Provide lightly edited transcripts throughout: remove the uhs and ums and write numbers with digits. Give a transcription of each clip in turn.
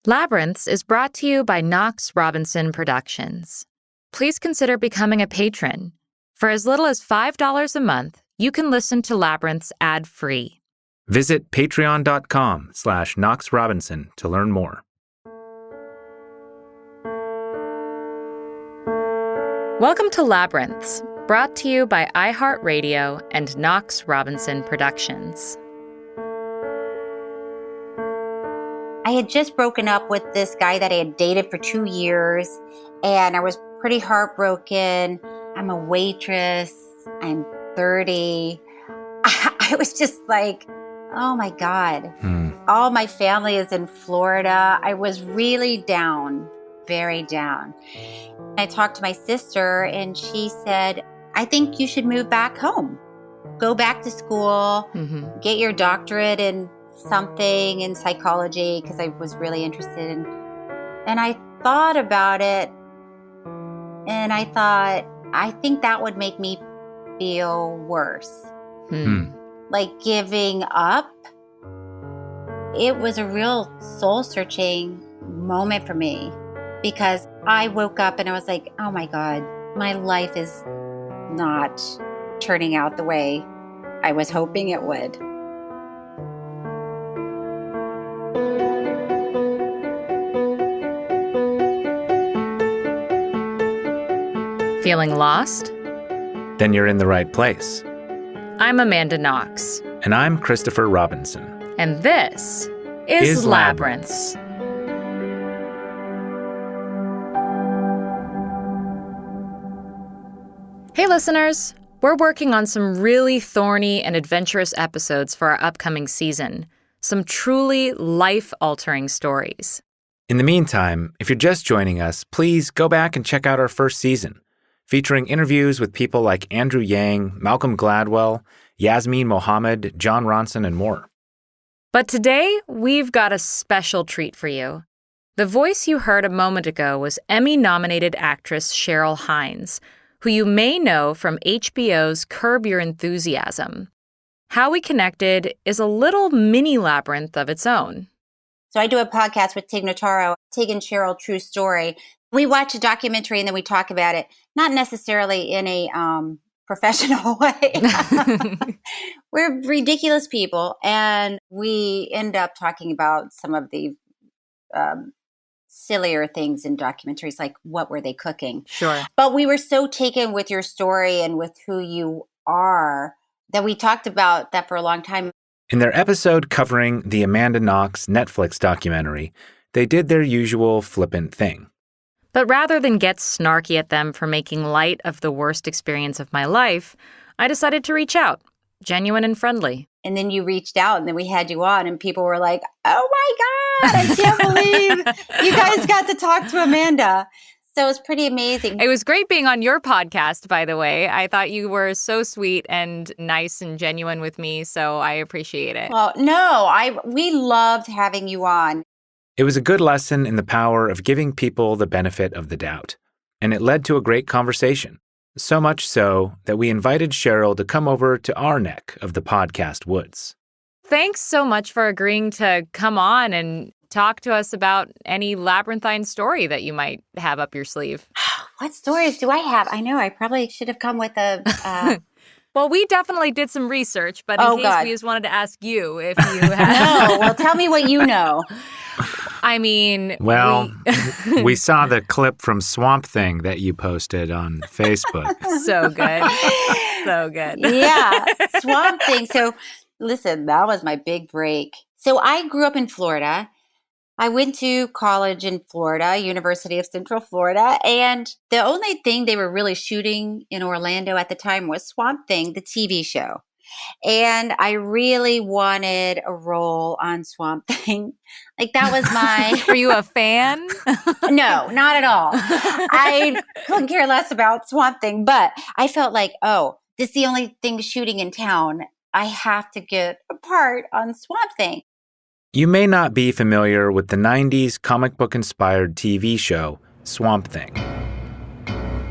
Labyrinths is brought to you by Knox Robinson Productions. Please consider becoming a patron. For as little as $5 a month, you can listen to Labyrinths ad-free. Visit patreon.com/Knox Robinson to learn more. Welcome to Labyrinths, brought to you by iHeartRadio and Knox Robinson Productions. I had just broken up with this guy that I had dated for 2 years, and I was pretty heartbroken. I'm a waitress. I'm 30. I was just like, oh my God. All my family is in Florida. I was really down, very down. I talked to my sister, and she said, I think you should move back home. Go back to school, get your doctorate in something in psychology, because I was really interested in. And I thought about it, and I thought, I think that would make me feel worse. Like giving up. It was a real soul-searching moment for me, because I woke up and I was like, oh my God, my life is not turning out the way I was hoping it would. Feeling lost? Then you're in the right place. I'm Amanda Knox. And I'm Christopher Robinson. And this is Labyrinths. Hey listeners, we're working on some really thorny and adventurous episodes for our upcoming season. Some truly life-altering stories. In the meantime, if you're just joining us, please go back and check out our first season, featuring interviews with people like Andrew Yang, Malcolm Gladwell, Yasmeen Mohammed, John Ronson, and more. But today, we've got a special treat for you. The voice you heard a moment ago was Emmy-nominated actress Cheryl Hines, who you may know from HBO's Curb Your Enthusiasm. How we connected is a little mini labyrinth of its own. So I do a podcast with Tig Notaro, Tig and Cheryl True Story. We watch a documentary and then we talk about it, not necessarily in a professional way. We're ridiculous people, and we end up talking about some of the sillier things in documentaries, like what were they cooking? Sure. But we were so taken with your story and with who you are that we talked about that for a long time. In their episode covering the Amanda Knox Netflix documentary, they did their usual flippant thing. But rather than get snarky at them for making light of the worst experience of my life, I decided to reach out, genuine and friendly. And then you reached out, and then we had you on, and people were like, oh my God, I can't believe you guys got to talk to Amanda. So it was pretty amazing. It was great being on your podcast, by the way. I thought you were so sweet and nice and genuine with me, so I appreciate it. Well, no, we loved having you on. It was a good lesson in the power of giving people the benefit of the doubt, and it led to a great conversation. So much so that we invited Cheryl to come over to our neck of the podcast woods. Thanks so much for agreeing to come on and talk to us about any labyrinthine story that you might have up your sleeve. What stories do I have? I know I probably should have come with a... Well, we definitely did some research, but in case we just wanted to ask you if you had... No, well, tell me what you know. I mean... Well, we saw the clip from Swamp Thing that you posted on Facebook. So good. So good. Yeah, Swamp Thing. So, listen, that was my big break. So I grew up in Florida. I went to college in Florida, University of Central Florida, and the only thing they were really shooting in Orlando at the time was Swamp Thing, the TV show. And I really wanted a role on Swamp Thing. Like, that was my... Were you a fan? No, not at all. I couldn't care less about Swamp Thing, but I felt like, oh, this is the only thing shooting in town. I have to get a part on Swamp Thing. You may not be familiar with the 90s comic book-inspired TV show, Swamp Thing.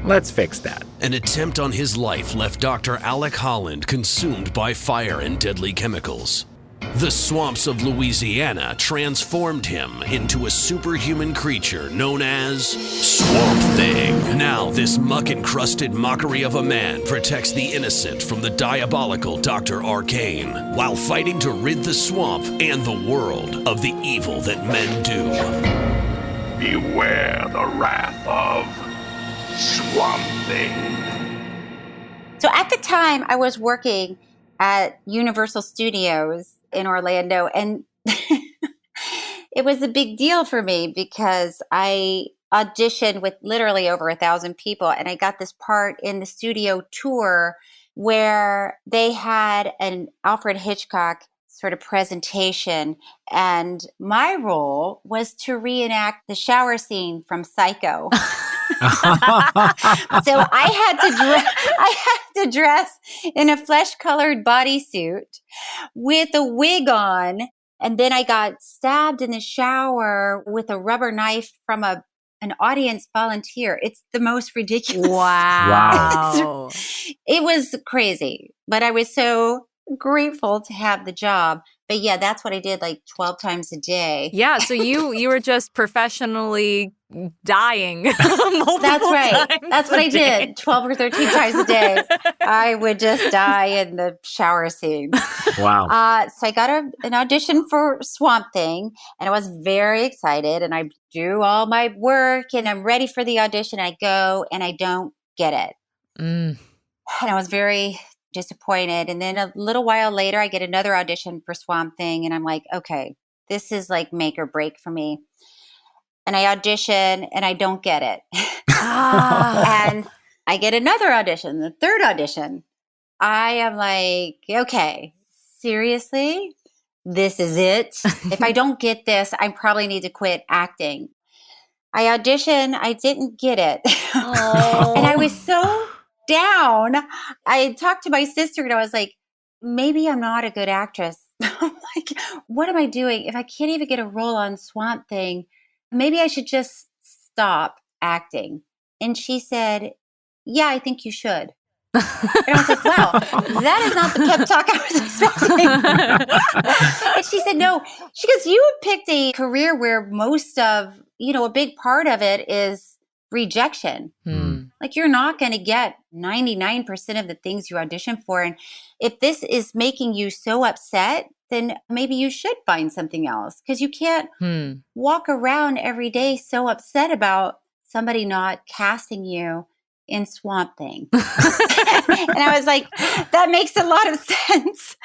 Let's fix that. An attempt on his life left Dr. Alec Holland consumed by fire and deadly chemicals. The swamps of Louisiana transformed him into a superhuman creature known as Swamp Thing. Now, this muck-encrusted mockery of a man protects the innocent from the diabolical Dr. Arcane, while fighting to rid the swamp and the world of the evil that men do. Beware the wrath of Swamp Thing. So at the time, I was working at Universal Studios in Orlando, and it was a big deal for me because I auditioned with literally over 1,000 people, and I got this part in the studio tour where they had an Alfred Hitchcock sort of presentation, and my role was to reenact the shower scene from Psycho. So I had to dress in a flesh-colored bodysuit with a wig on, and then I got stabbed in the shower with a rubber knife from an audience volunteer. It's the most ridiculous. Wow. It was crazy, but I was so grateful to have the job. But yeah, that's what I did like 12 times a day. Yeah, so you were just professionally dying multiple That's right. times That's what a I day. did 12 or 13 times a day. I would just die in the shower scene. Wow. So I got an audition for Swamp Thing, and I was very excited, and I do all my work, and I'm ready for the audition. I go, and I don't get it. Mm. And I was very disappointed. And then a little while later, I get another audition for Swamp Thing, and I'm like, okay, this is like make or break for me. And I audition, and I don't get it. And I get another audition, the third audition. I am like, okay, seriously? This is it? If I don't get this, I probably need to quit acting. I auditioned, I didn't get it. Oh. And I was so down. I talked to my sister, and I was like, maybe I'm not a good actress. I'm like, what am I doing? If I can't even get a role on Swamp Thing, maybe I should just stop acting. And she said, yeah, I think you should. And I was like, wow, that is not the pep talk I was expecting. And she said, no. She goes, you have picked a career where most of, a big part of it is rejection. Like, you're not going to get 99% of the things you audition for. And if this is making you so upset, then maybe you should find something else, because you can't walk around every day so upset about somebody not casting you in Swamp Thing. And I was like, that makes a lot of sense.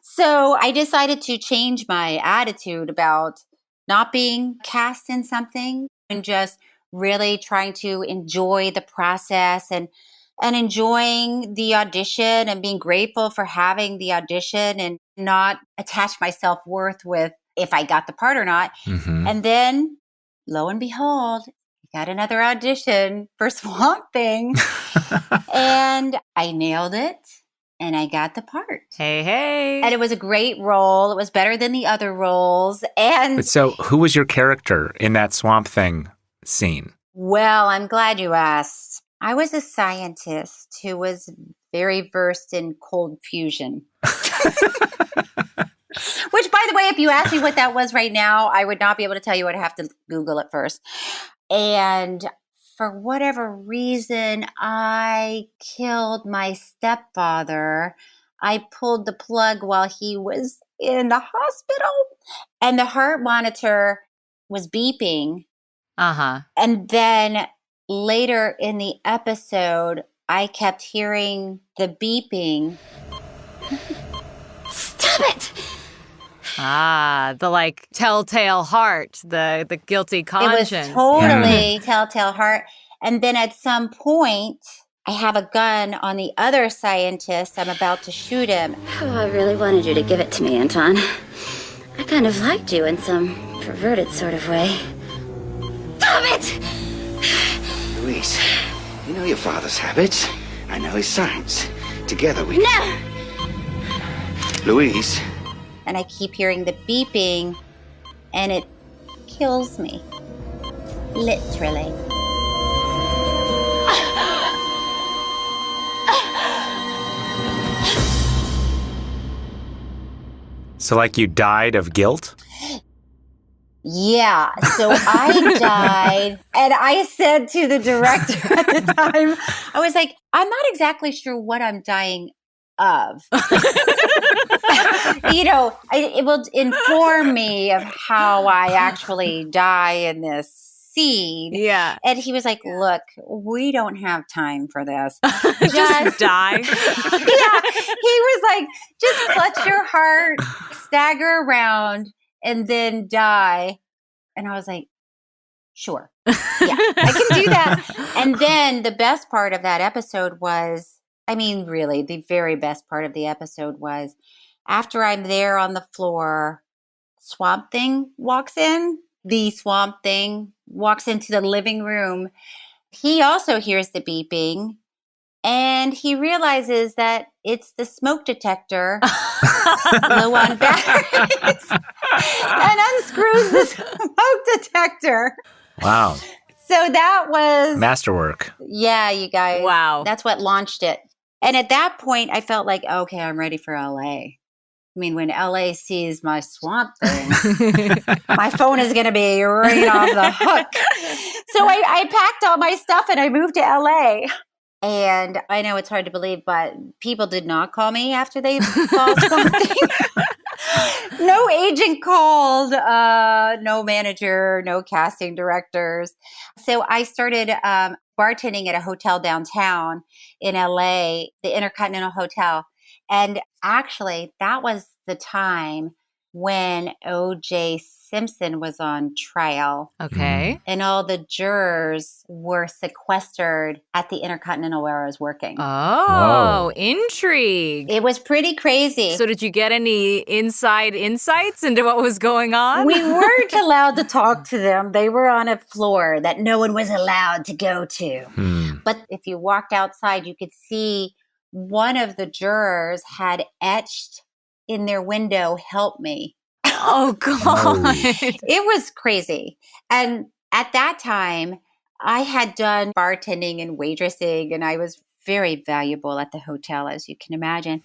So I decided to change my attitude about not being cast in something and just really trying to enjoy the process and enjoying the audition and being grateful for having the audition and not attach my self-worth with if I got the part or not. Mm-hmm. And then, lo and behold, I got another audition for Swamp Thing and I nailed it and I got the part. Hey. And it was a great role. It was better than the other roles. And But so who was your character in that Swamp Thing scene? well, I'm glad you asked. I was a scientist who was very versed in cold fusion. Which, by the way, if you ask me what that was right now, I would not be able to tell you. I'd have to Google it first. And for whatever reason, I killed my stepfather. I pulled the plug while he was in the hospital, and the heart monitor was beeping. Uh-huh. And then later in the episode, I kept hearing the beeping. Stop it! The telltale heart, the guilty conscience. It was totally telltale heart. And then at some point, I have a gun on the other scientist. I'm about to shoot him. Oh, I really wanted you to give it to me, Anton. I kind of liked you in some perverted sort of way. Stop it! Louise, you know your father's habits. I know his signs. Together we... No! Louise. And I keep hearing the beeping, and it kills me. Literally. So like you died of guilt? Yeah. So I died. And I said to the director at the time, I was like, I'm not exactly sure what I'm dying of. It will inform me of how I actually die in this scene. Yeah. And he was like, look, we don't have time for this. Just die. Yeah. He was like, just clutch your heart, stagger around, and then die. And I was like, sure. Yeah, I can do that. And then the best part of that episode was, really, the very best part of the episode was after I'm there on the floor, Swamp Thing walks in. The Swamp Thing walks into the living room. He also hears the beeping. And he realizes that it's the smoke detector low on batteries and unscrews the smoke detector. Wow. So that was Masterwork. Yeah, you guys. Wow. That's what launched it. And at that point, I felt like, okay, I'm ready for LA. When LA sees my Swamp Thing, my phone is going to be right off the hook. So I packed all my stuff and I moved to LA. And I know it's hard to believe, but people did not call me after they saw Swamp Thing. No agent called, no manager, no casting directors. So I started bartending at a hotel downtown in LA, the Intercontinental Hotel. And actually, that was the time when O.J. Simpson was on trial. Okay. And all the jurors were sequestered at the Intercontinental where I was working. Oh, intrigue. It was pretty crazy. So did you get any inside insights into what was going on? We weren't allowed to talk to them. They were on a floor that no one was allowed to go to. But if you walked outside, you could see one of the jurors had etched in their window, "Help me." Oh, God. It was crazy. And at that time, I had done bartending and waitressing, and I was very valuable at the hotel, as you can imagine.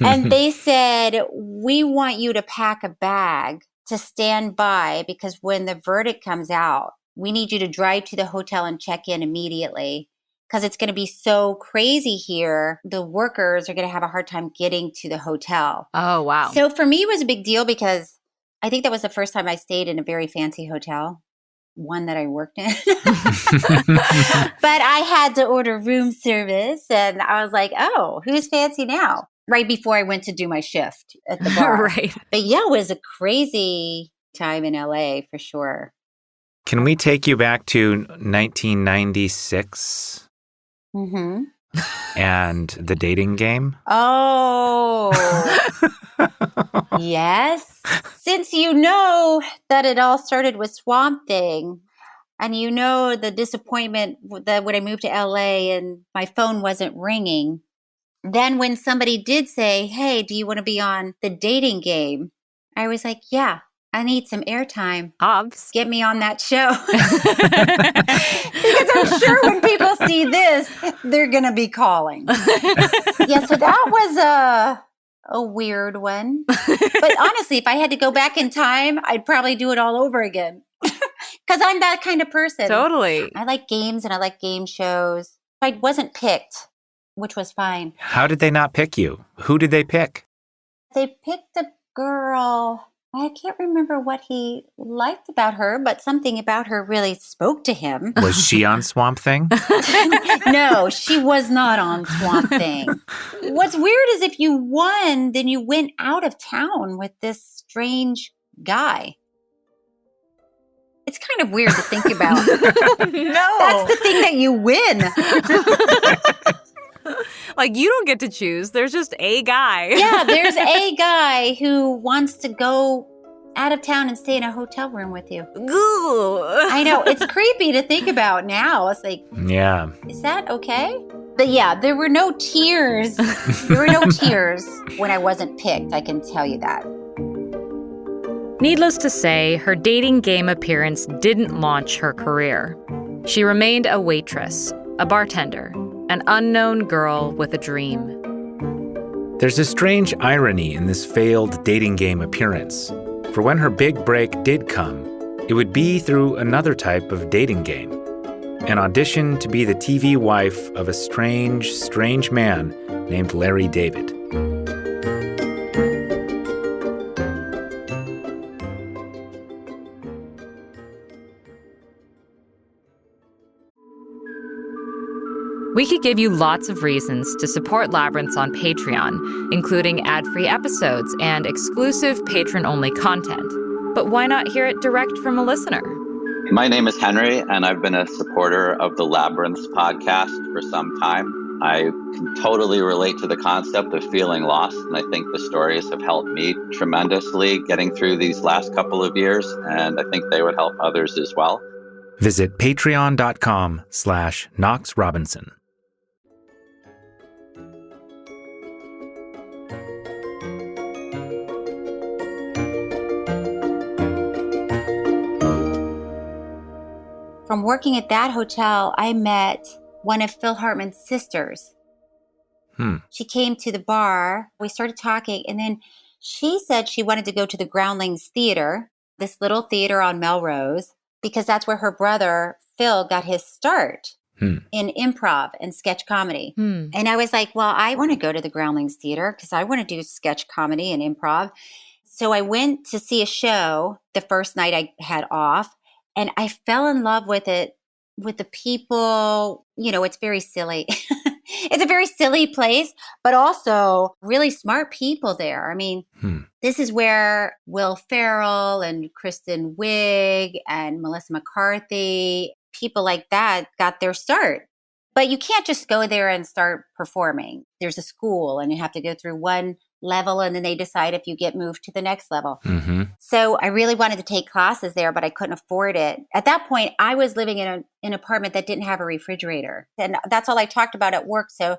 And they said, we want you to pack a bag to stand by because when the verdict comes out, we need you to drive to the hotel and check in immediately because it's going to be so crazy here. The workers are going to have a hard time getting to the hotel. Oh, wow. So for me, it was a big deal because I think that was the first time I stayed in a very fancy hotel, one that I worked in. But I had to order room service and I was like, oh, who's fancy now? Right before I went to do my shift at the bar. Right. But yeah, it was a crazy time in LA for sure. Can we take you back to 1996? Mm-hmm. And the dating game? Oh, yes. Since you know that it all started with Swamp Thing, and you know the disappointment that when I moved to LA and my phone wasn't ringing, then when somebody did say, hey, do you want to be on the dating game? I was like, yeah. I need some airtime. Obs. Get me on that show. Because I'm sure when people see this, they're going to be calling. Yeah, so that was a weird one. But honestly, if I had to go back in time, I'd probably do it all over again. Because I'm that kind of person. Totally. I like games and I like game shows. I wasn't picked, which was fine. How did they not pick you? Who did they pick? They picked a girl. I can't remember what he liked about her, but something about her really spoke to him. Was she on Swamp Thing? No, she was not on Swamp Thing. What's weird is if you won, then you went out of town with this strange guy. It's kind of weird to think about. No. That's the thing that you win. Like, you don't get to choose. There's just a guy. Yeah, there's a guy who wants to go out of town and stay in a hotel room with you. I know. It's creepy to think about now. It's like, Yeah. is that okay? But yeah, there were no tears. There were no tears when I wasn't picked. I can tell you that. Needless to say, her dating game appearance didn't launch her career. She remained a waitress, a bartender, an unknown girl with a dream. There's a strange irony in this failed dating game appearance. For when her big break did come, it would be through another type of dating game. An audition to be the TV wife of a strange man named Larry David. We could give you lots of reasons to support Labyrinths on Patreon, including ad-free episodes and exclusive patron-only content. But why not hear it direct from a listener? My name is Henry, and I've been a supporter of the Labyrinths podcast for some time. I can totally relate to the concept of feeling lost, and I think the stories have helped me tremendously getting through these last couple of years, and I think they would help others as well. Visit patreon.com/Knox Robinson. From working at that hotel, I met one of Phil Hartman's sisters. She came to the bar. We started talking, and then she said she wanted to go to the Groundlings Theater, this little theater on Melrose, because that's where her brother, Phil, got his start in improv and sketch comedy. And I was like, well, I want to go to the Groundlings Theater because I want to do sketch comedy and improv. So I went to see a show the first night I had off. And I fell in love with it, with the people. You know, it's very silly. It's a very silly place, but also really smart people there. I mean, this is where Will Ferrell and Kristen Wiig and Melissa McCarthy, people like that got their start. But you can't just go there and start performing. There's a school and you have to go through one level and then they decide if you get moved to the next level. So I really wanted to take classes there, but I couldn't afford it. At that point, I was living in an apartment that didn't have a refrigerator. And that's all I talked about at work. So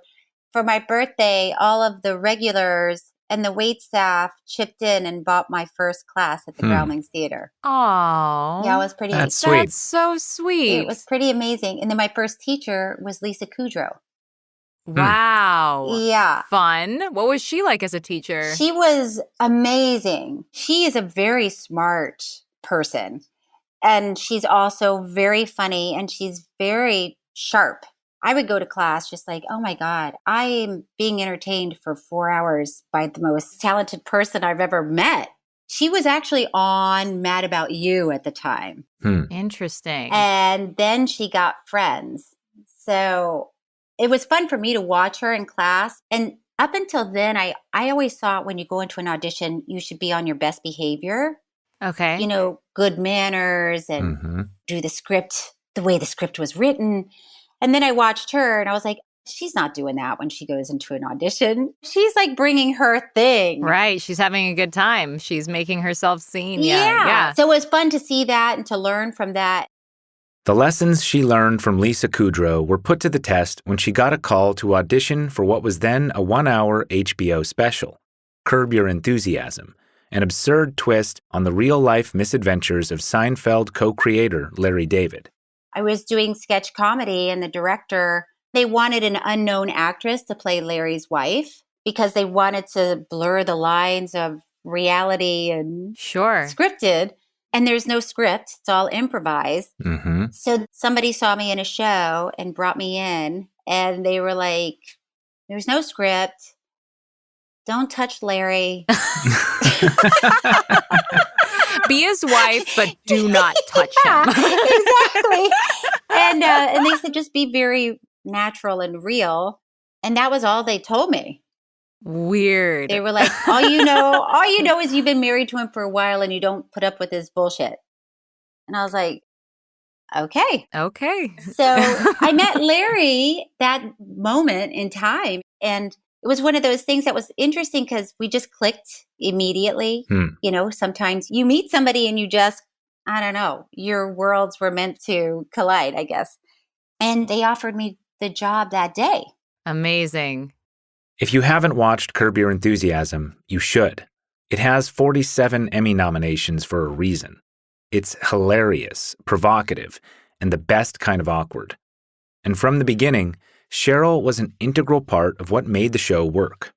for my birthday, all of the regulars and the wait staff chipped in and bought my first class at the Groundlings Theater. Aww. Yeah, it was pretty. That's sweet. That's so sweet. It was pretty amazing. And then my first teacher was Lisa Kudrow. Wow. Yeah. Fun. What was she like as a teacher? She was amazing. She is a very smart person. And she's also very funny and she's very sharp. I would go to class just like, oh my God, I'm being entertained for 4 hours by the most talented person I've ever met. She was actually on Mad About You at the time. Interesting. And then she got Friends. So it was fun for me to watch her in class. And up until then, I always thought when you go into an audition, you should be on your best behavior. Okay. You know, good manners and do the script the way the script was written. And then I watched her and I was like, she's not doing that when she goes into an audition. She's like bringing her thing. Right. She's having a good time. She's making herself seen. Yeah. So it was fun to see that and to learn from that. The lessons she learned from Lisa Kudrow were put to the test when she got a call to audition for what was then a 1-hour HBO special, Curb Your Enthusiasm, an absurd twist on the real-life misadventures of Seinfeld co-creator Larry David. I was doing sketch comedy and the director, they wanted an unknown actress to play Larry's wife because they wanted to blur the lines of reality and scripted. And there's no script. It's all improvised. So somebody saw me in a show and brought me in and they were like, there's no script. Don't touch Larry. Be his wife, but do not touch him. Exactly. And they said, just be very natural and real. And that was all they told me. Weird. They were like, all you know is you've been married to him for a while and you don't put up with his bullshit. And I was like, okay. So I met Larry that moment in time. And it was one of those things that was interesting because we just clicked immediately. You know, sometimes you meet somebody and you just, I don't know, your worlds were meant to collide, I guess. And they offered me the job that day. Amazing. If you haven't watched Curb Your Enthusiasm, you should. It has 47 Emmy nominations for a reason. It's hilarious, provocative, and the best kind of awkward. And from the beginning, Cheryl was an integral part of what made the show work.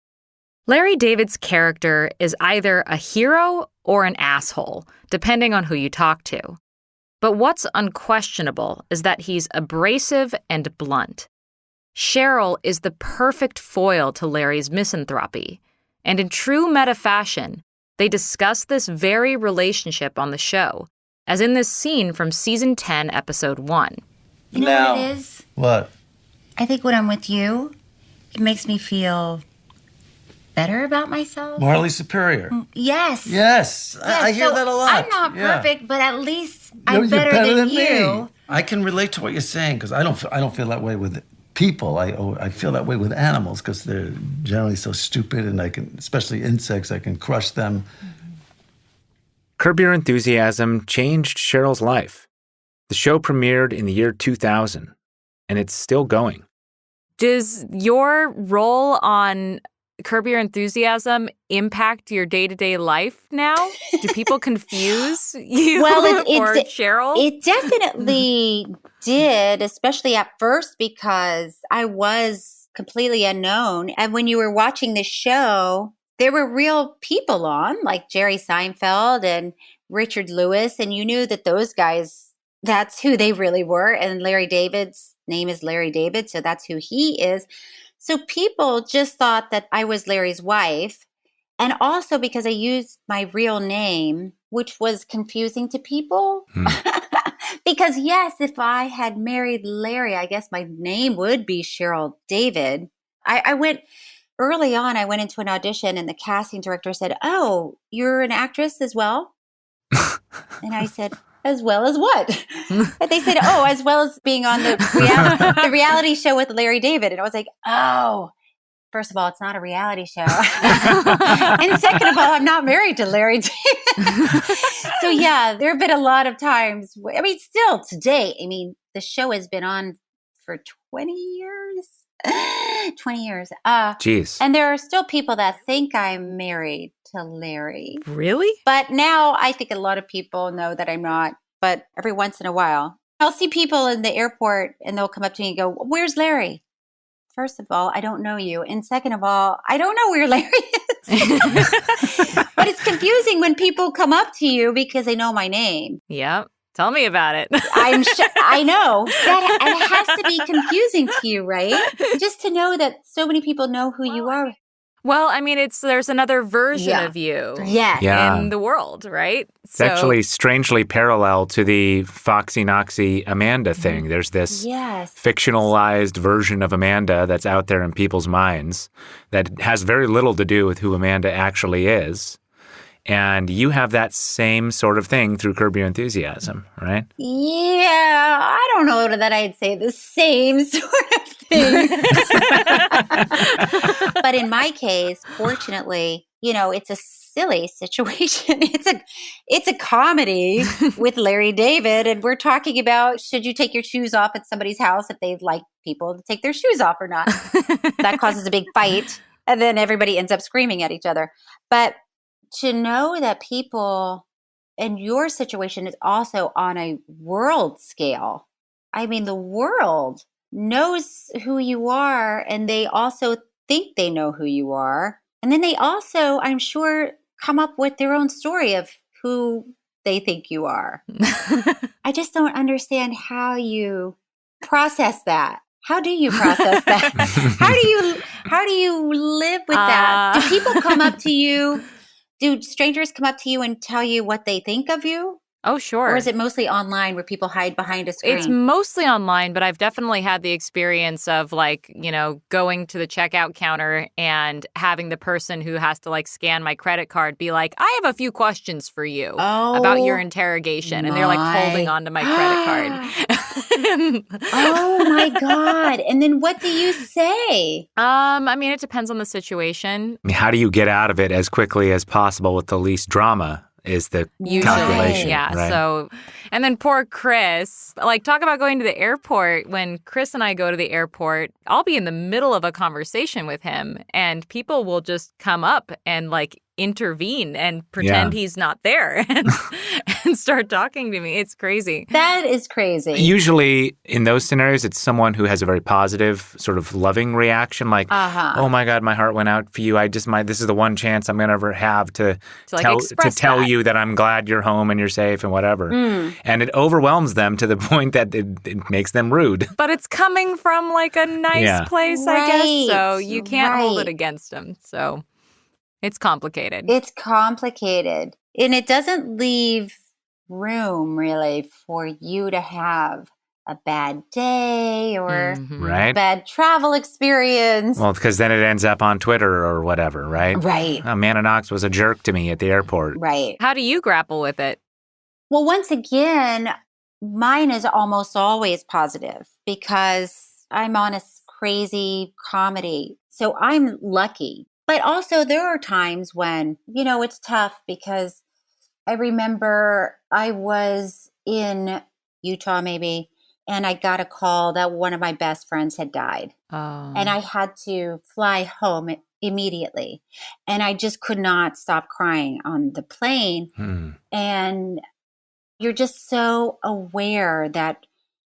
Larry David's character is either a hero or an asshole, depending on who you talk to. But what's unquestionable is that he's abrasive and blunt. Cheryl is the perfect foil to Larry's misanthropy. And in true meta fashion, they discuss this very relationship on the show, as in this scene from Season 10, Episode 1. You know what it is? What? I think when I'm with you, it makes me feel better about myself. Morally superior. Yes. Yes. I hear that a lot. I'm not perfect, but at least I'm You're better than you. Me. I can relate to what you're saying because I don't feel that way with people. I feel that way with animals because they're generally so stupid, and especially insects, I can crush them. Curb Your Enthusiasm changed Cheryl's life. The show premiered in the year 2000, and it's still going. Does your role on Curb Your Enthusiasm impact your day-to-day life now? Do people confuse you or Cheryl? It definitely did, especially at first because I was completely unknown. And when you were watching the show, there were real people on, like Jerry Seinfeld and Richard Lewis, and you knew that those guys, that's who they really were. And Larry David's name is Larry David, so that's who he is. So people just thought that I was Larry's wife. And also because I used my real name, which was confusing to people. Because yes, if I had married Larry, I guess my name would be Cheryl David. Early on, I went into an audition and the casting director said, "Oh, you're an actress as well?" And I said, "As well as what?" And they said, "Oh, as well as being on the reality show with Larry David." And I was like, "Oh, first of all, it's not a reality show. And second of all, I'm not married to Larry David." So yeah, there have been a lot of times. Still today, the show has been on for 20 years. 20 years. Jeez. And there are still people that think I'm married to Larry. Really? But now I think a lot of people know that I'm not. But every once in a while, I'll see people in the airport and they'll come up to me and go, "Where's Larry?" First of all, I don't know you. And second of all, I don't know where Larry is. But it's confusing when people come up to you because they know my name. Yep. Tell me about it. I know. It has to be confusing to you, right? Just to know that so many people know who you are. Well, there's another version of you in the world, right? It's actually strangely parallel to the Foxy Noxy Amanda thing. There's this fictionalized version of Amanda that's out there in people's minds that has very little to do with who Amanda actually is. And you have that same sort of thing through Curb Your Enthusiasm, right? Yeah, I don't know that I'd say the same sort of thing. But in my case, fortunately, it's a silly situation. It's a comedy with Larry David, and we're talking about should you take your shoes off at somebody's house if they'd like people to take their shoes off or not. That causes a big fight, and then everybody ends up screaming at each other. But to know that people in your situation is also on a world scale. The world knows who you are, and they also think they know who you are. And then they also, I'm sure, come up with their own story of who they think you are. I just don't understand how you process that. How do you process that? How do you live with that? Do people come up to you? Do strangers come up to you and tell you what they think of you? Oh, sure. Or is it mostly online where people hide behind a screen? It's mostly online, but I've definitely had the experience of going to the checkout counter and having the person who has to scan my credit card be like, "I have a few questions for you about your interrogation." And they're holding onto my credit card. Oh my God. And then what do you say? It depends on the situation. How do you get out of it as quickly as possible with the least drama? Is the calculation. Yeah. Right? So, and then poor Chris, talk about going to the airport. When Chris and I go to the airport, I'll be in the middle of a conversation with him and people will just come up and intervene and pretend he's not there and start talking to me. It's crazy. That is crazy. Usually in those scenarios, it's someone who has a very positive, sort of loving reaction, like, oh my God, my heart went out for you. This is the one chance I'm going to ever have to tell you that I'm glad you're home and you're safe and whatever. And it overwhelms them to the point that it makes them rude. But it's coming from like a nice place, I guess. So you can't hold it against them. So it's complicated. It's complicated. And it doesn't leave room really for you to have a bad day or a bad travel experience. Well, because then it ends up on Twitter or whatever, right? Right. Amanda Knox was a jerk to me at the airport. Right. How do you grapple with it? Well, once again, mine is almost always positive because I'm on a crazy comedy. So I'm lucky. But also there are times when, it's tough because I remember I was in Utah maybe, and I got a call that one of my best friends had died. Oh. And I had to fly home immediately. And I just could not stop crying on the plane. And you're just so aware that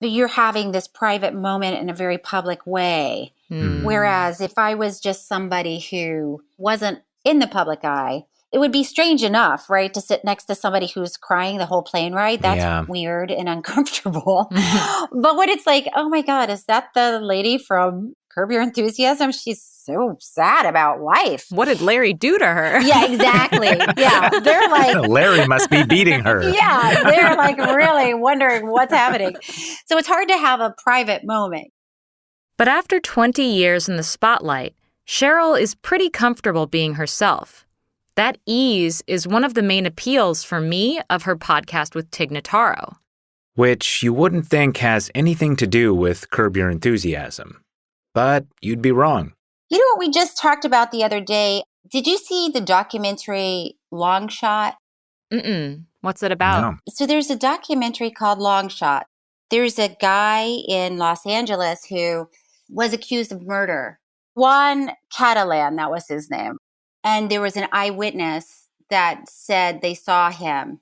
you're having this private moment in a very public way. Whereas if I was just somebody who wasn't in the public eye, it would be strange enough, right, to sit next to somebody who's crying the whole plane ride. That's weird and uncomfortable. But when it's like, oh my God, is that the lady from Curb Your Enthusiasm? She's so sad about life. What did Larry do to her? Yeah, exactly. Yeah. They're like, Larry must be beating her. Yeah. They're like really wondering what's happening. So it's hard to have a private moment. But after 20 years in the spotlight, Cheryl is pretty comfortable being herself. That ease is one of the main appeals for me of her podcast with Tig Notaro. Which you wouldn't think has anything to do with Curb Your Enthusiasm. But you'd be wrong. You know what we just talked about the other day? Did you see the documentary Long Shot? What's it about? No. So there's a documentary called Long Shot. There's a guy in Los Angeles who was accused of murder. Juan Catalan, that was his name. And there was an eyewitness that said they saw him.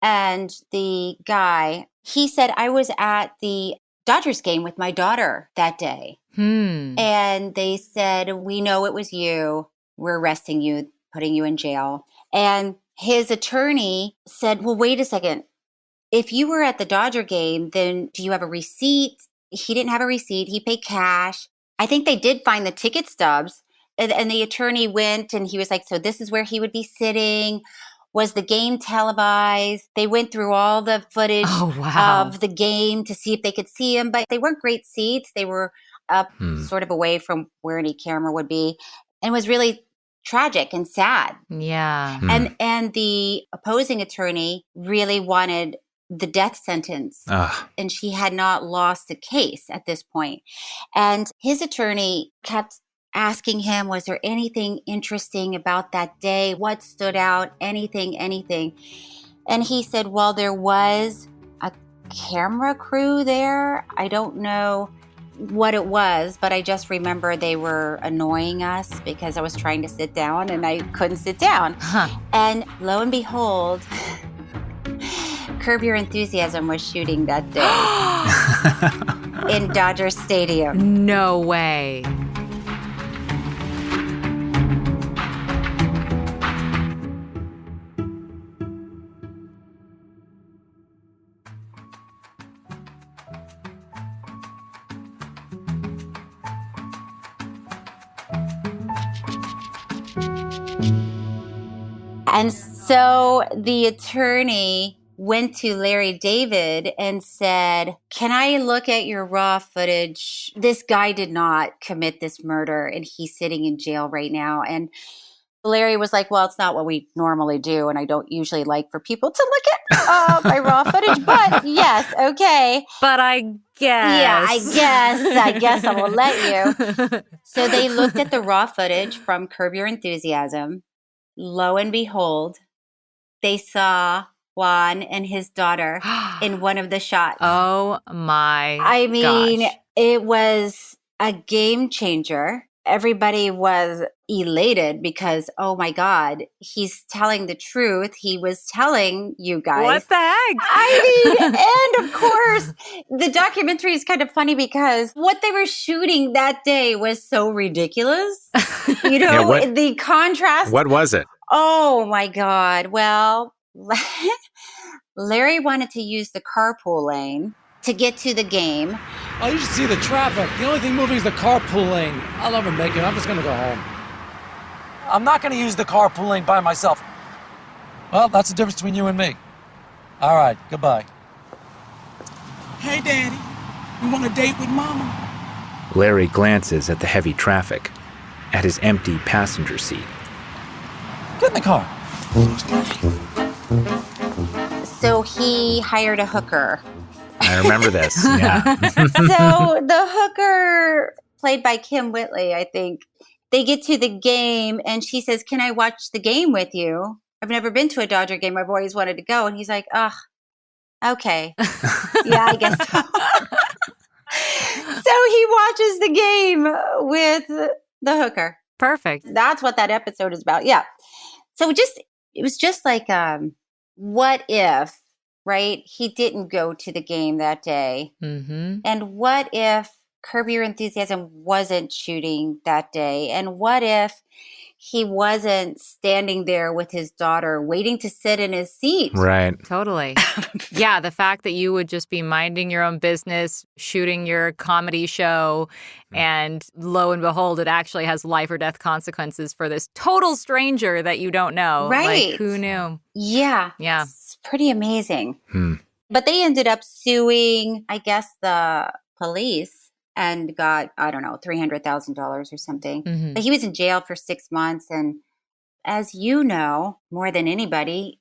And the guy, he said, I was at the Dodgers game with my daughter that day. And they said, we know it was you. We're arresting you, putting you in jail. And his attorney said, well, wait a second. If you were at the Dodger game, then do you have a receipt? He didn't have a receipt. He paid cash. I think they did find the ticket stubs. And the attorney went and he was like, so this is where he would be sitting. Was the game televised? They went through all the footage of the game to see if they could see him, but they weren't great seats. They were up sort of away from where any camera would be. And it was really tragic and sad. Yeah. And the opposing attorney really wanted the death sentence. And she had not lost a case at this point. And his attorney kept asking him, was there anything interesting about that day? What stood out? Anything. And he said, well, there was a camera crew there. I don't know what it was, but I just remember they were annoying us because I was trying to sit down and I couldn't sit down. And lo and behold, Curb Your Enthusiasm was shooting that day in Dodger Stadium. No way. And so the attorney went to Larry David and said, can I look at your raw footage? This guy did not commit this murder and he's sitting in jail right now. And Larry was like, well, it's not what we normally do. And I don't usually like for people to look at my raw footage. But yes, okay. But I guess. Yeah, I guess I will let you. So they looked at the raw footage from Curb Your Enthusiasm. Lo and behold, they saw Juan and his daughter in one of the shots. Oh my I mean, gosh. It was a game changer. everybody was elated because, oh my God, he's telling the truth. He was telling you guys. What the heck? I mean, and of course, the documentary is kind of funny because what they were shooting that day was so ridiculous. You know, Yeah, the contrast. What was it? Oh my God. Well, Larry wanted to use the carpool lane to get to the game. Oh, you should see the traffic. The only thing moving is the carpool lane. I'll never make it. I'm just going to go home. I'm not going to use the carpool lane by myself. Well, that's the difference between you and me. All right, goodbye. Hey, Daddy. You want a date with Mama? Larry glances at the heavy traffic, at his empty passenger seat. Get in the car. So he hired a hooker. I remember this. Yeah. So the hooker, played by Kim Whitley, I think, they get to the game and she says, "Can I watch the game with you? I've never been to a Dodger game. I've always wanted to go." And he's like, "Ugh, okay. Yeah, I guess so." So he watches the game with the hooker. Perfect. That's what that episode is about. Yeah. So it was just like, what if, right? He didn't go to the game that day. Mm-hmm. And what if Curb Your Enthusiasm wasn't shooting that day? And what if he wasn't standing there with his daughter waiting to sit in his seat? Right. Totally. Yeah, the fact that you would just be minding your own business, shooting your comedy show, and lo and behold, it actually has life or death consequences for this total stranger that you don't know. Right. Like, who knew? Yeah. Yeah. It's pretty amazing. Hmm. But they ended up suing, I guess, the police and got, I don't know, $300,000 or something. Mm-hmm. But he was in jail for 6 months. And as you know, more than anybody,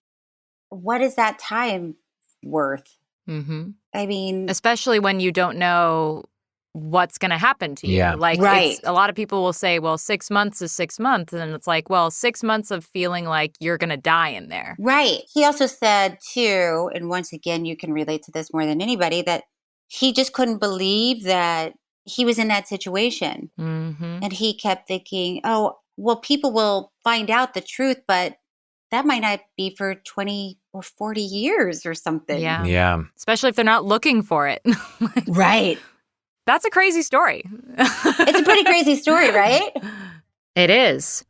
what is that time worth? Mm-hmm. I mean, Especially when you don't know what's going to happen to you. Yeah. Like, Right. a lot of people will say, well, 6 months is 6 months. And it's like, well, 6 months of feeling like you're going to die in there. right. He also said, too, and once again, you can relate to this more than anybody, that he just couldn't believe that he was in that situation. Mm-hmm. And he kept thinking, oh, well, people will find out the truth, but that might not be for 20 or 40 years or something. Yeah. Yeah. Especially if they're not looking for it. Right. That's a crazy story. It's a pretty crazy story, right? It is.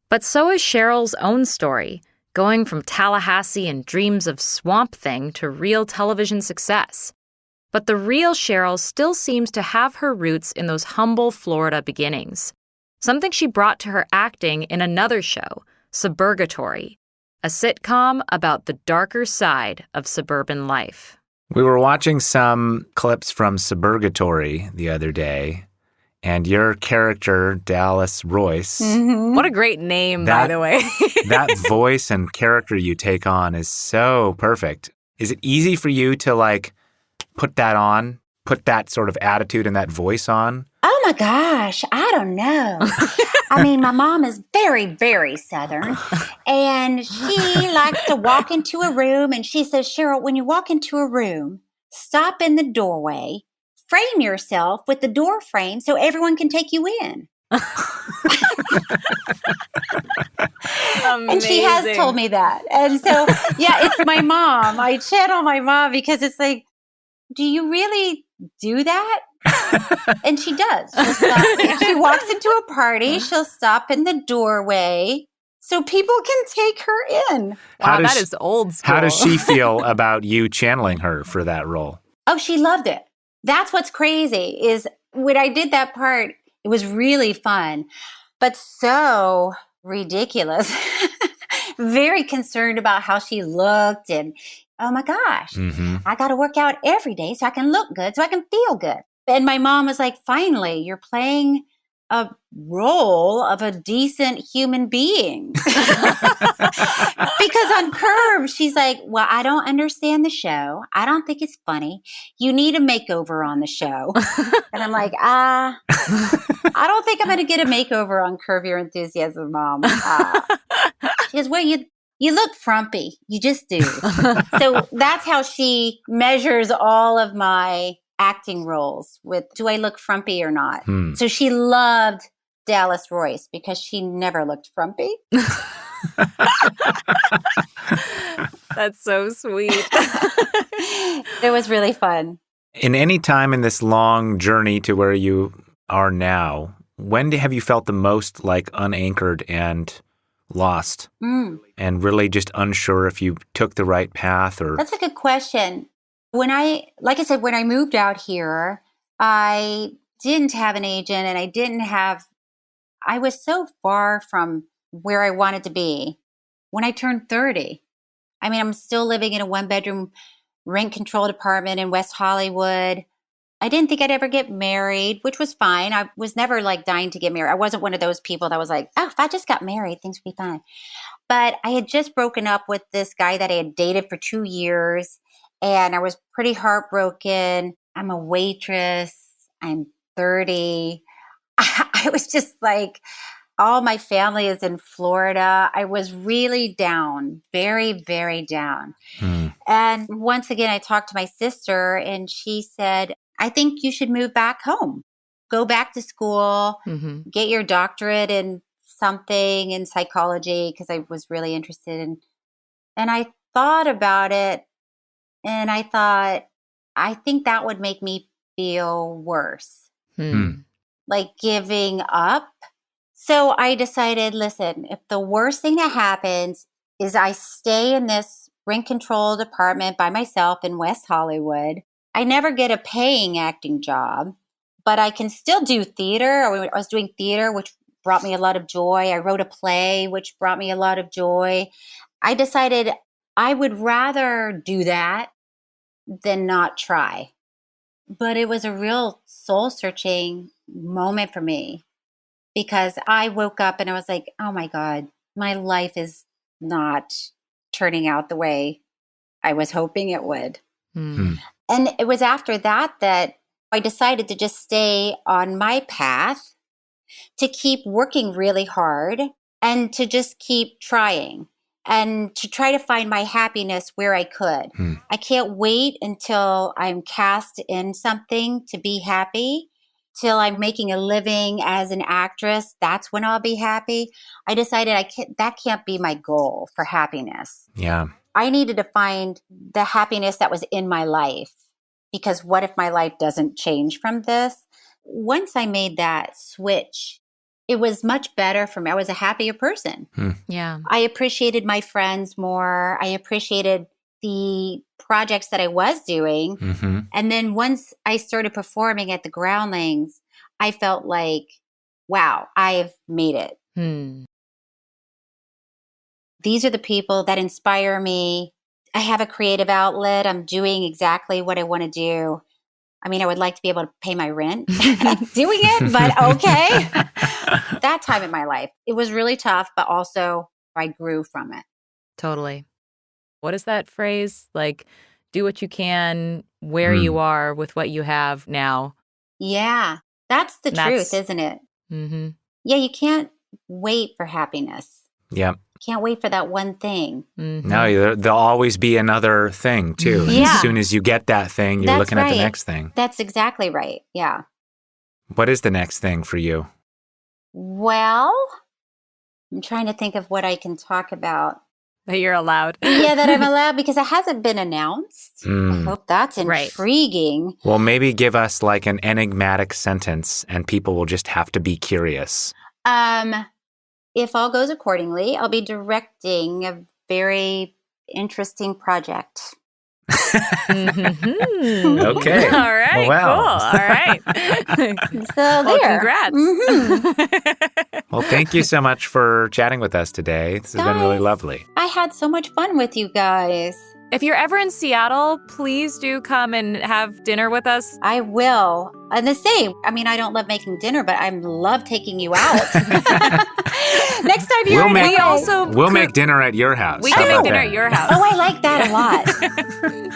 But so is Cheryl's own story, going from Tallahassee and dreams of Swamp Thing to real television success. But the real Cheryl still seems to have her roots in those humble Florida beginnings, something she brought to her acting in another show, Suburgatory, a sitcom about the darker side of suburban life. We were watching some clips from Suburgatory the other day, and your character, Dallas Royce, What a great name, by the way. that voice and character you take on is so perfect. Is it easy for you to, like, put that sort of attitude and that voice on? Oh my gosh, I don't know. I mean, my mom is very, very Southern, and she likes to walk into a room and she says, "Cheryl, when you walk into a room, stop in the doorway, frame yourself with the door frame so everyone can take you in." And she has told me that. And so, yeah, it's my mom. I channel my mom because it's like, do you really do that? And she does. If she walks into a party, she'll stop in the doorway so people can take her in. Wow, that is old school. How does she feel about you channeling her for that role? Oh, she loved it. That's what's crazy is when I did that part, it was really fun, but so ridiculous. Very concerned about how she looked and, oh my gosh, I got to work out every day so I can look good, so I can feel good. And my mom was like, finally, you're playing a role of a decent human being. Because on Curb, she's like, well, I don't understand the show. I don't think it's funny. You need a makeover on the show. And I'm like, I don't think I'm going to get a makeover on Curb Your Enthusiasm, Mom. She goes, well, you look frumpy. You just do. So that's how she measures all of my acting roles with, do I look frumpy or not? So she loved Dallas Royce because she never looked frumpy. That's so sweet. It was really fun. In any time in this long journey to where you are now, when have you felt the most like unanchored and lost and really just unsure if you took the right path? Or That's a good question. Like I said, when I moved out here, I didn't have an agent and I was so far from where I wanted to be when I turned 30. I mean, I'm still living in a 1-bedroom rent-controlled apartment in West Hollywood. I didn't think I'd ever get married, which was fine. I was never like dying to get married. I wasn't one of those people that was like, oh, if I just got married, things would be fine. But I had just broken up with this guy that I had dated for 2 years, and I was pretty heartbroken. I'm a waitress. I'm 30. I was just like, all my family is in Florida. I was really down, very, very down. And once again, I talked to my sister and she said, I think you should move back home. Go back to school, get your doctorate in something in psychology, because I was really interested in. And I thought about it and I thought, I think that would make me feel worse. Like giving up. So I decided, listen, if the worst thing that happens is I stay in this rent-controlled apartment by myself in West Hollywood, I never get a paying acting job, but I can still do theater. I was doing theater, which brought me a lot of joy. I wrote a play, which brought me a lot of joy. I decided I would rather do that than not try. But it was a real soul-searching moment for me, because I woke up and I was like, oh my God, my life is not turning out the way I was hoping it would. And it was after that I decided to just stay on my path, to keep working really hard and to just keep trying and to try to find my happiness where I could. I can't wait until I'm cast in something to be happy. Till I'm making a living as an actress, that's when I'll be happy. I decided that can't be my goal for happiness. Yeah. I needed to find the happiness that was in my life, because what if my life doesn't change from this? Once I made that switch, it was much better for me. I was a happier person. Yeah. I appreciated my friends more. I appreciated the projects that I was doing. And then once I started performing at the Groundlings, I felt like, wow, I've made it. These are the people that inspire me. I have a creative outlet. I'm doing exactly what I want to do. I mean, I would like to be able to pay my rent doing it, but okay. That time in my life, it was really tough, but also I grew from it. Totally. What is that phrase? Like, do what you can where you are with what you have now. Yeah, that's the truth, isn't it? Yeah, you can't wait for happiness. Yeah. Can't wait for that one thing. No, there'll always be another thing, too. And as soon as you get that thing, you're looking at the next thing. That's exactly right. Yeah. What is the next thing for you? Well, I'm trying to think of what I can talk about. That you're allowed. Yeah, that I'm allowed, because it hasn't been announced. I hope that's intriguing. Well, maybe give us like an enigmatic sentence and people will just have to be curious. If all goes accordingly, I'll be directing a very interesting project. Okay. All right. Cool. All right. So congrats. Well, thank you so much for chatting with us today. This has been really lovely. I had so much fun with you guys. If you're ever in Seattle, please do come and have dinner with us. I will. And the same. I mean, I don't love making dinner, but I love taking you out. Next time you're in LA. We'll make dinner at your house. We can make dinner at your house. Oh, I like that a lot.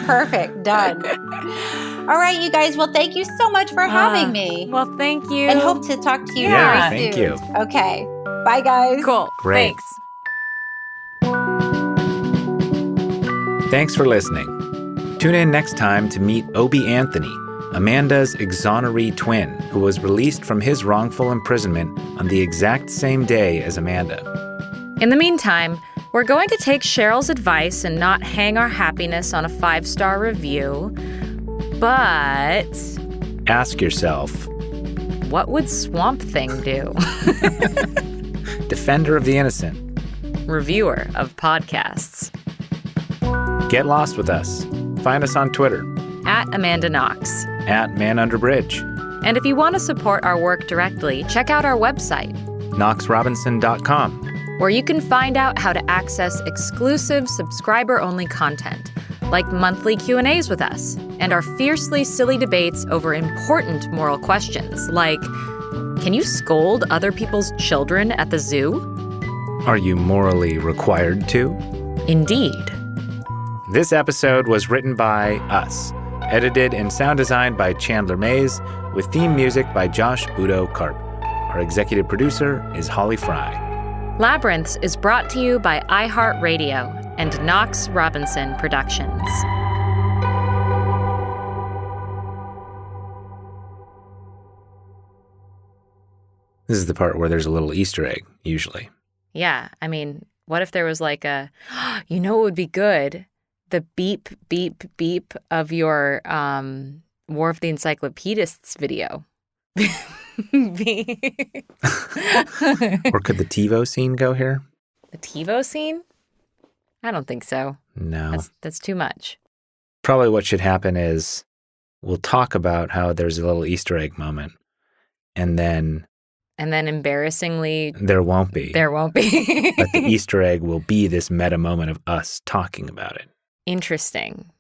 Perfect. Done. All right, you guys. Well, thank you so much for having me. Well, thank you. And hope to talk to you very soon. Thank you. Okay. Bye, guys. Cool. Great. Thanks. Thanks for listening. Tune in next time to meet Obie Anthony, Amanda's exoneree twin, who was released from his wrongful imprisonment on the exact same day as Amanda. In the meantime, we're going to take Cheryl's advice and not hang our happiness on a 5-star review, but... Ask yourself, what would Swamp Thing do? Defender of the innocent. Reviewer of podcasts. Get lost with us. Find us on Twitter. At Amanda Knox. At ManUnderBridge. And if you want to support our work directly, check out our website. KnoxRobinson.com. Where you can find out how to access exclusive subscriber-only content, like monthly Q&As with us, and our fiercely silly debates over important moral questions, like, can you scold other people's children at the zoo? Are you morally required to? Indeed. This episode was written by us, edited and sound designed by Chandler Mays, with theme music by Josh Budo-Karp. Our executive producer is Holly Fry. Labyrinths is brought to you by iHeartRadio and Knox Robinson Productions. This is the part where there's a little Easter egg, usually. Yeah, I mean, what if there was like a, you know what would be good? The beep, beep, beep of your War of the Encyclopedists video. Or could the TiVo scene go here? The TiVo scene? I don't think so. No. That's too much. Probably what should happen is we'll talk about how there's a little Easter egg moment. And then embarrassingly... There won't be. There won't be. But the Easter egg will be this meta moment of us talking about it. Interesting.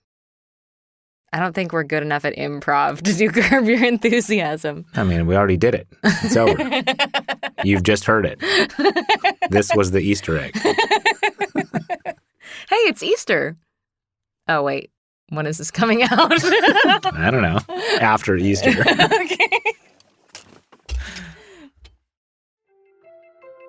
I don't think we're good enough at improv to do Curb Your Enthusiasm. I mean, we already did it. It's over. You've just heard it. This was the Easter egg. Hey, it's Easter. Oh, wait. When is this coming out? I don't know. After Easter. Okay.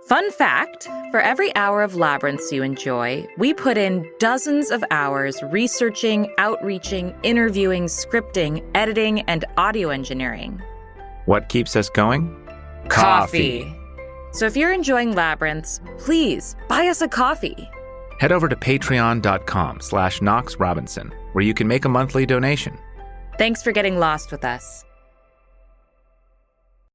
Fun fact, for every hour of Labyrinths you enjoy, we put in dozens of hours researching, outreaching, interviewing, scripting, editing, and audio engineering. What keeps us going? Coffee. So if you're enjoying Labyrinths, please buy us a coffee. Head over to patreon.com/Knox Robinson, where you can make a monthly donation. Thanks for getting lost with us.